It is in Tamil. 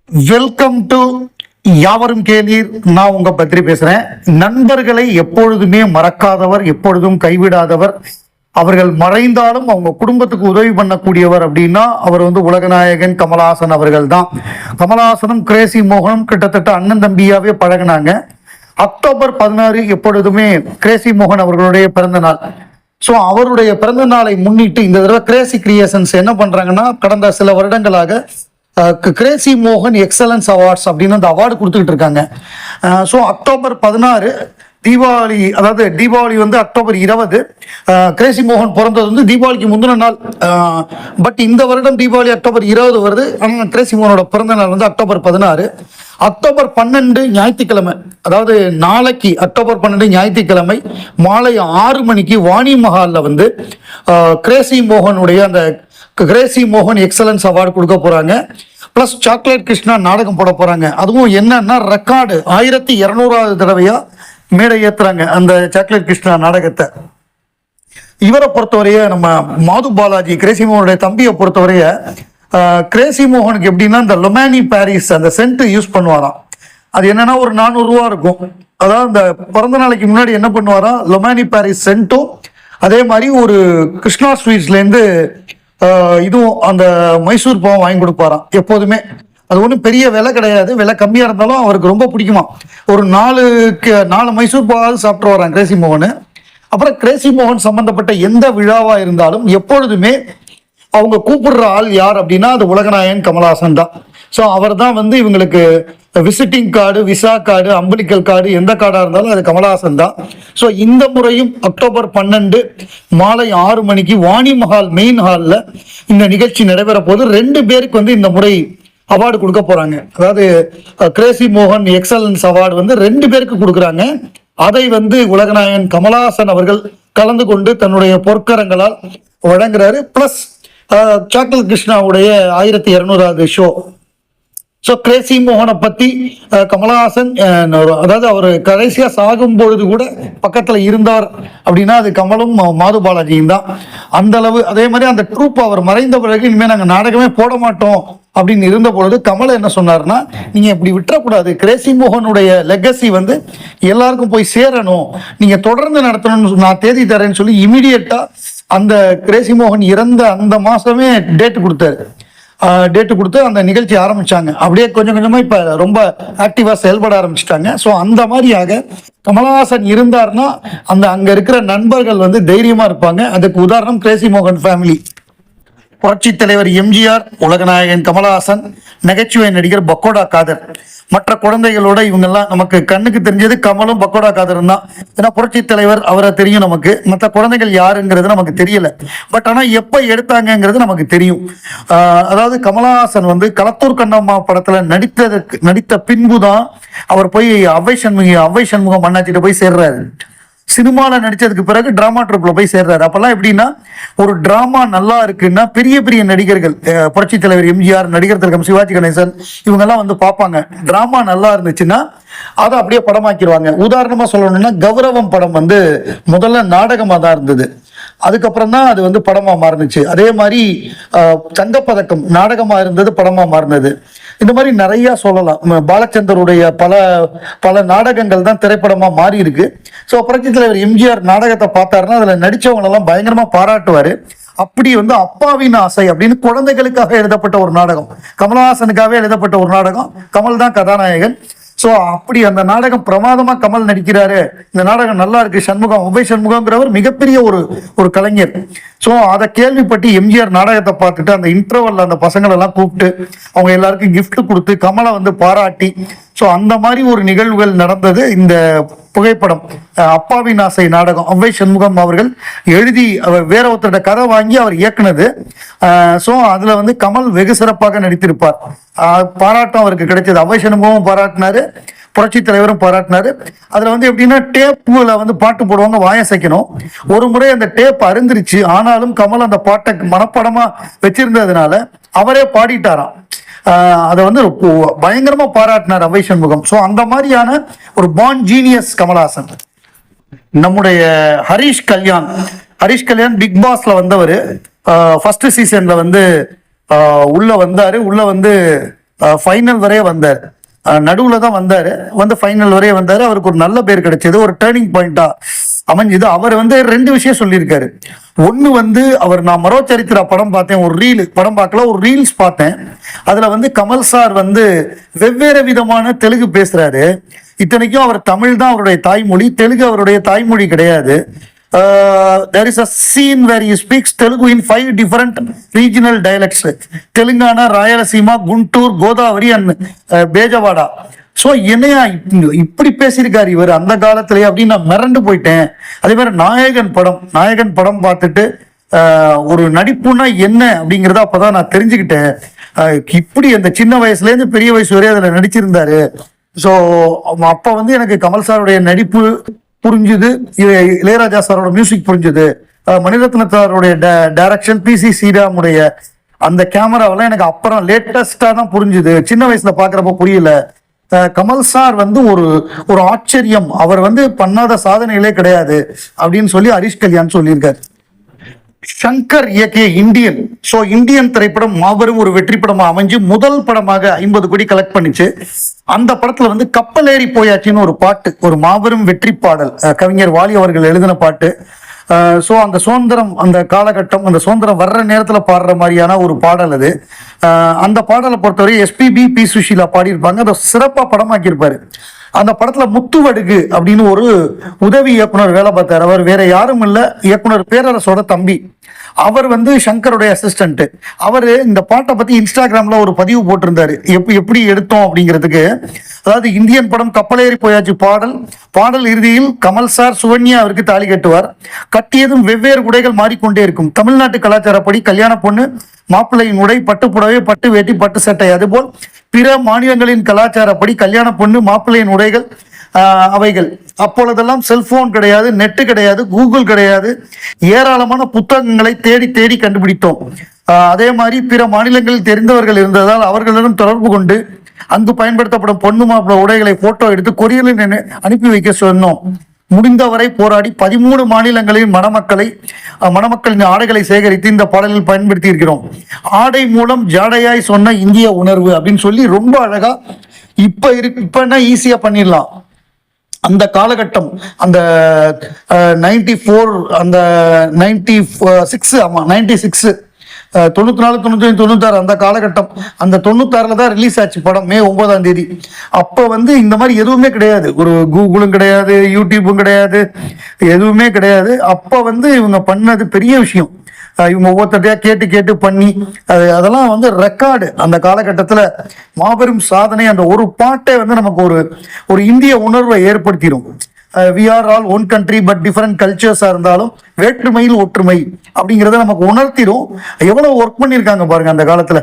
வெல்கம் டு யாவரும் கேளீர். நான் உங்க பத்ரி பேசுறேன். நண்பர்களை எப்பொழுதுமே மறக்காதவர், எப்பொழுதும் கைவிடாதவர், அவர்கள் மறைந்தாலும் அவங்க குடும்பத்துக்கு உதவி பண்ணக்கூடியவர் அப்படின்னா அவர் உலகநாயகன் கமலஹாசன் அவர்கள் தான். கமலஹாசனும் கிரேசி மோகனும் கிட்டத்தட்ட அண்ணன் தம்பியாவே பழகினாங்க. அக்டோபர் 16 எப்பொழுதுமே கிரேசி மோகன் அவர்களுடைய பிறந்த நாள். ஸோ அவருடைய பிறந்த நாளை முன்னிட்டு இந்த தடவை கிரேசி கிரியேஷன்ஸ் என்ன பண்றாங்கன்னா, கடந்த சில வருடங்களாக கிரேசி மோகன் எக்ஸலன்ஸ் அவார்ட்ஸ் அப்படின்னு அந்த அவார்டு கொடுத்துக்கிட்டு இருக்காங்க. ஸோ அக்டோபர் 16 தீபாவளி, அதாவது தீபாவளி அக்டோபர் 20. கிரேசி மோகன் பிறந்தது தீபாவளிக்கு முந்தின நாள். பட் இந்த வருடம் தீபாவளி அக்டோபர் 20 வருது. ஆனால் கிரேசி மோகனோட பிறந்த நாள் அக்டோபர் 16. அக்டோபர் 12 ஞாயிற்றுக்கிழமை, அதாவது நாளைக்கு அக்டோபர் 12 ஞாயிற்றுக்கிழமை மாலை 6 மணிக்கு வாணி மஹாலில் கிரேசி மோகனுடைய அந்த கிரேசி மோகன் எக்ஸலன்ஸ் அவார்டு கொடுக்க போறாங்க. பிளஸ் சாக்லேட் கிருஷ்ணா நாடகம் போட போறாங்க. அதுவும் என்னன்னா ரெக்கார்டு 1200வது தடவையா மேடை ஏத்துறாங்க அந்த சாக்லேட் கிருஷ்ணா நாடகத்தை. இவரை பொறுத்தவரைய நம்ம மாது பாலாஜி கிரேசி மோகனுடைய தம்பியை பொறுத்தவரைய கிரேசி மோகனுக்கு எப்படின்னா இந்த லொமானி பாரிஸ் அந்த சென்ட் யூஸ் பண்ணுவாராம். அது என்னன்னா ஒரு 400 ரூபா இருக்கும். அதாவது இந்த பிறந்த நாளைக்கு முன்னாடி என்ன பண்ணுவாராம், லொமானி பாரிஸ் சென்ட்டும் அதே மாதிரி ஒரு கிருஷ்ணா ஸ்வீட்ஸ்லேருந்து இதுவும் அந்த மைசூர் பாவம் வாங்கி கொடுப்பாராம் எப்போதுமே. அது ஒன்றும் பெரிய விலை கிடையாது, விலை கம்மியாக இருந்தாலும் அவருக்கு ரொம்ப பிடிக்குமா. ஒரு 4 மைசூர் பாவாவது சாப்பிட்டு வரான் கிரேசி மோகன். அப்புறம் கிரேசி மோகன் சம்பந்தப்பட்ட எந்த விழாவாக இருந்தாலும் எப்பொழுதுமே அவங்க கூப்பிடுற ஆள் யார் அப்படின்னா அது உலகநாயகன் கமலஹாசன் தான். ஸோ அவர் தான் இவங்களுக்கு visiting card, visa card, umbilical card, எந்த கார்டாக இருந்தாலும் அது கமலஹாசன் தான். ஸோ இந்த முறையும் அக்டோபர் 12 மாலை 6 மணிக்கு வாணி மஹால் மெயின் ஹாலில் இந்த நிகழ்ச்சி நடைபெற போது 2 பேருக்கு இந்த முறை அவார்டு கொடுக்க போறாங்க. அதாவது கிரேசி மோகன் எக்ஸலன்ஸ் அவார்டு 2 பேருக்கு கொடுக்குறாங்க. அதை உலகநாயகன் கமலஹாசன் அவர்கள் கலந்து கொண்டு தன்னுடைய பொற்கரங்களால் வழங்குறாரு. பிளஸ் சாக்லேட் கிருஷ்ணாவுடைய 1200வது ஷோ. ஸோ கிரேசி மோகனை பத்தி கமலஹாசன், அதாவது அவர் கடைசியா சாகும் பொழுது கூட பக்கத்துல இருந்தார் அப்படின்னா அது கமலும் மாது பாலாஜியும் தான். அந்த அளவு. அதே மாதிரி அந்த ட்ரூப் அவர் மறைந்த பிறகு இனிமேல் நாங்கள் நாடகமே போட மாட்டோம் அப்படின்னு இருந்த பொழுது கமல் என்ன சொன்னார்னா, நீங்க இப்படி விட்டுறக்கூடாது, கிரேசி மோகனுடைய லெகசி எல்லாருக்கும் போய் சேரணும், நீங்க தொடர்ந்து நடத்தணும்னு நான் தேதி தரேன்னு சொல்லி இமீடியட்டா அந்த கிரேசி மோகன் இறந்த அந்த மாசமே டேட் கொடுத்து அந்த நிகழ்ச்சி ஆரம்பிச்சாங்க. அப்படியே கொஞ்சம் கொஞ்சமா இப்ப ரொம்ப ஆக்டிவா செயல்பட ஆரம்பிச்சிட்டாங்க. ஸோ அந்த மாதிரியாக கமலஹாசன் இருந்தார்னா அங்க இருக்கிற நண்பர்கள் தைரியமா இருப்பாங்க. அதுக்கு உதாரணம் கிரேசி மோகன் ஃபேமிலி. புரட்சி தலைவர் எம்ஜிஆர், உலகநாயகன் கமலஹாசன், நகைச்சுவை நடிகர் பக்கோடா காதர். மற்ற குழந்தைகளோட இவங்கெல்லாம் நமக்கு கண்ணுக்கு தெரிஞ்சது கமலும் பக்கோடா காதரும் தான். ஏன்னா புரட்சி தலைவர் அவரை தெரியும் நமக்கு, மற்ற குழந்தைகள் யாருங்கிறது நமக்கு தெரியல. பட் ஆனால் எப்போ எடுத்தாங்கிறது நமக்கு தெரியும். அதாவது கமலஹாசன் களத்தூர் கண்ணம்மா படத்துல நடித்த பின்பு தான் அவர் போய் அவ்வை சண்முகம் அண்ணாச்சிட்ட போய் சேர்றாரு. சினிமாவில் நடிச்சதுக்கு பிறகு டிராமா ட்ரூப்ல போய் சேர்றாரு. அப்பெல்லாம் எப்படின்னா, ஒரு டிராமா நல்லா இருக்குன்னா பெரிய பெரிய நடிகர்கள், புரட்சி தலைவர் எம்ஜிஆர், நடிகர் திலகம் சிவாஜி கணேசன் இவங்கெல்லாம் பார்ப்பாங்க. டிராமா நல்லா இருந்துச்சுன்னா அதை அப்படியே படமாக்கிடுவாங்க. உதாரணமா சொல்லணும்னா கௌரவம் படம் முதல்ல நாடகமாக தான் இருந்தது, அதுக்கப்புறம் தான் அது படமா மாறினுச்சு. அதே மாதிரி தங்கப்பதக்கம் நாடகமா இருந்தது, படமா மாறினது. இந்த மாதிரி நிறைய சொல்லலாம். பாலச்சந்தருடைய பல நாடகங்கள் தான் திரைப்படமா மாறி இருக்கு. ஸோ புரட்சி தலைவர் எம்ஜிஆர் நாடகத்தை பார்த்தாருன்னா அதுல நடிச்சவங்க எல்லாம் பயங்கரமா பாராட்டுவாரு. அப்படி அப்பாவின் ஆசை அப்படின்னு குழந்தைகளுக்காக எழுதப்பட்ட ஒரு நாடகம், கமலஹாசனுக்காகவே எழுதப்பட்ட ஒரு நாடகம். கமல் தான் கதாநாயகன். ஸோ அப்படி அந்த நாடகம் பிரமாதமா கமல் நடிக்கிறாரு, இந்த நாடகம் நல்லா இருக்கு. அவ்வை சண்முகங்கிறவர் மிகப்பெரிய ஒரு கலைஞர். ஸோ அதை கேள்விப்பட்டு எம்ஜிஆர் நாடகத்தை பார்த்துட்டு அந்த இன்டர்வல்ல அந்த பசங்களெல்லாம் கூப்பிட்டு அவங்க எல்லாருக்கும் கிஃப்ட் கொடுத்து கமலை பாராட்டி, ஸோ அந்த மாதிரி ஒரு நிகழ்வுகள் நடந்தது. இந்த புகைப்படம் அப்பாவின் ஆசை நாடகம் அவ்வை சண்முகம் அவர்கள் எழுதி வேற ஒருத்தரோட கதை வாங்கி அவர் இயக்குனது. ஸோ அதுல கமல் வெகு சிறப்பாக நடித்திருப்பார். பாராட்டம் அவருக்கு கிடைச்சது. அவ்வை சண்முகமும் பாராட்டினாரு, புரட்சி தலைவரும் பாராட்டினாரு. அதுல எப்படின்னா டேப்புல பாட்டு போடுவாங்க, வாயசைக்கணும். ஒரு முறை அந்த டேப் அருந்துருச்சு, ஆனாலும் கமல் அந்த பாட்டை மனப்படமா வச்சிருந்ததுனால அவரே பாடிட்டாராம். அதை பயங்கரமா பாராட்டினார் அவ்வை சண்முகம். ஸோ அந்த மாதிரியான ஒரு பான் ஜீனியஸ் கமலஹாசன். நம்முடைய ஹரிஷ் கல்யாண் பிக் பாஸ்ல வந்தவர். ஃபர்ஸ்ட் சீசன்ல உள்ள வந்தாரு. உள்ள ஃபைனல் வரைய வந்தார். நடுவில் தான் வந்தார், வந்து ஃபைனல் வரைய வந்தார். அவருக்கு ஒரு நல்ல பேர் கிடைச்சது, ஒரு டேர்னிங் பாயிண்டா அமைஞ்சது. அவர் வந்து 2 விஷயம் சொல்லியிருக்காரு. ஒன்று வந்து நான் மரோச்சரித்திரா படம் பார்த்தேன், ஒரு ரீல் படம் பார்க்கல, ஒரு ரீல்ஸ் பார்த்தேன். அதில் வந்து கமல் சார் வந்து வெவ்வேறு விதமான தெலுங்கு பேசுகிறாரு. இத்தனைக்கும் அவர் தமிழ் தான் அவருடைய தாய்மொழி, தெலுங்கு அவருடைய தாய்மொழி கிடையாது. There is a scene where he speaks Telugu in 5 different regional dialects: Telangana, Rayalaseema, Guntur, Godavari and Bejawada. So என்னையா இப்படி பேசியிருக்காரு இவர் அந்த காலத்திலேயே அப்படின்னு நான் மிரண்டு போயிட்டேன். அதே மாதிரி நாயகன் படம் பார்த்துட்டு ஒரு நடிப்புனா என்ன அப்படிங்கிறத அப்பதான் நான் தெரிஞ்சுக்கிட்டேன். இப்படி அந்த சின்ன வயசுலேருந்து பெரிய வயசு வரையும் அதில் நடிச்சிருந்தாரு. ஸோ அப்போ வந்து எனக்கு கமல் சாருடைய நடிப்பு புரிஞ்சுது, இளையராஜா சாரோட மியூசிக் புரிஞ்சுது, மணிரத்ன சாருடைய டைரக்ஷன், PC ஸ்ரீராமுடைய அந்த கேமராவெல்லாம் எனக்கு அப்புறம் லேட்டஸ்டா தான் புரிஞ்சுது. சின்ன வயசுல பாக்குறப்ப புரியல. கமல் சார் வந்து ஒரு ஆச்சரியம், அவர் வந்து பண்ணாத சாதனைகளே கிடையாது அப்படின்னு சொல்லி ஹரிஷ் கல்யாண் சொல்லியிருக்காரு. சங்கர் இயக்கிய இந்தியன் திரைப்படம் மாபெரும் ஒரு வெற்றி படமா அமைஞ்சு முதல் படமாக 50 கோடி கலெக்ட் பண்ணிச்சு. அந்த படத்துல வந்து கப்பலேறி போயாச்சுன்னு ஒரு பாட்டு, ஒரு மாபெரும் வெற்றி பாடல், கவிஞர் வாலி அவர்கள் எழுதின பாட்டு. ஸோ அந்த சுதந்திரம், அந்த காலகட்டம், அந்த சுதந்திரம் வர்ற நேரத்தில் பாடுற மாதிரியான ஒரு பாடல் அது. அந்த பாடலை பொறுத்தவரை SPB, P சுஷீலா பாடியிருப்பாங்க. அதை சிறப்பாக படமாக்கியிருப்பாரு. அந்த படத்துல முத்துவடுகு அப்படின்னு ஒரு உதவி இயக்குனர் வேலை பார்த்தார். அவர் வேற யாரும் இல்லை, இயக்குனர் பேரரசோட தம்பி. அவர் வந்து சங்கருடைய அசிஸ்டன்ட். அவர் இந்த பாட்டை பத்தி இன்ஸ்டாகிராம்ல ஒரு பதிவு போட்டிருந்தாரு, எப்படி எடுத்தோம் அப்படிங்கிறதுக்கு. அதாவது இந்தியன் படம் கப்பலேறி போயாச்சு பாடல் இறுதியில் கமல் சார் சுகன்யா அவருக்கு தாலி கட்டுவார். கட்டியதும் வெவ்வேறு உடைகள் மாறிக்கொண்டே இருக்கும். தமிழ்நாட்டு கலாச்சாரப்படி கல்யாண பொண்ணு மாப்பிள்ளையின் உடை பட்டு புடவை, பட்டு வேட்டி, பட்டு சட்டை. அதுபோல் பிற மாநிலங்களின் கலாச்சாரப்படி கல்யாண பொண்ணு மாப்பிள்ளையின் உடைகள் அவைகள். அப்பொழுதெல்லாம் செல்போன் கிடையாது, நெட்டு கிடையாது, கூகுள் கிடையாது. ஏராளமான புத்தகங்களை தேடி தேடி கண்டுபிடித்தோம். அதே மாதிரி பிற மாநிலங்களில் தெரிந்தவர்கள் இருந்ததால் அவர்களிடம் தொடர்பு கொண்டு அங்கு பயன்படுத்தப்படும் பொண்ணு மாப்பிள்ளை உடைகளை போட்டோ எடுத்து கொரியரில் அனுப்பி வைக்க சொன்னோம். முடிந்தவரை போராடி 13 மாநிலங்களின் மணமக்களின் ஆடைகளை சேகரித்து இந்த பாடலில் பயன்படுத்தி இருக்கிறோம். ஆடை மூலம் ஜாடையாய் சொன்ன இந்திய உணர்வு அப்படின்னு சொல்லி ரொம்ப அழகா இப்ப ஈஸியா பண்ணிடலாம். அந்த காலகட்டம், அந்த 94, அந்த 96, ஆமா 96, 94, 95, 96 அந்த காலகட்டம். அந்த 96 தான் ரிலீஸ் ஆச்சு படம், May 9 அப்போ வந்து இந்த மாதிரி எதுவுமே கிடையாது, ஒரு கூகுளும் கிடையாது, யூடியூப்பும் கிடையாது, எதுவுமே கிடையாது. அப்போ வந்து இவங்க பண்ணது பெரிய விஷயம். இவங்க ஒவ்வொருத்தையா கேட்டு கேட்டு பண்ணி அதெல்லாம் வந்து ரெக்கார்டு. அந்த காலகட்டத்தில் மாபெரும் சாதனை. அந்த ஒரு பாட்டை வந்து நமக்கு ஒரு இந்திய உணர்வை ஏற்படுத்திடும். We are all one country but different கல்ச்சர்ஸாக இருந்தாலும் வேற்றுமையில் ஒற்றுமை அப்படிங்கிறத நமக்கு உணர்த்திடும். எவ்வளோ ஒர்க் பண்ணியிருக்காங்க பாருங்க அந்த காலத்தில்.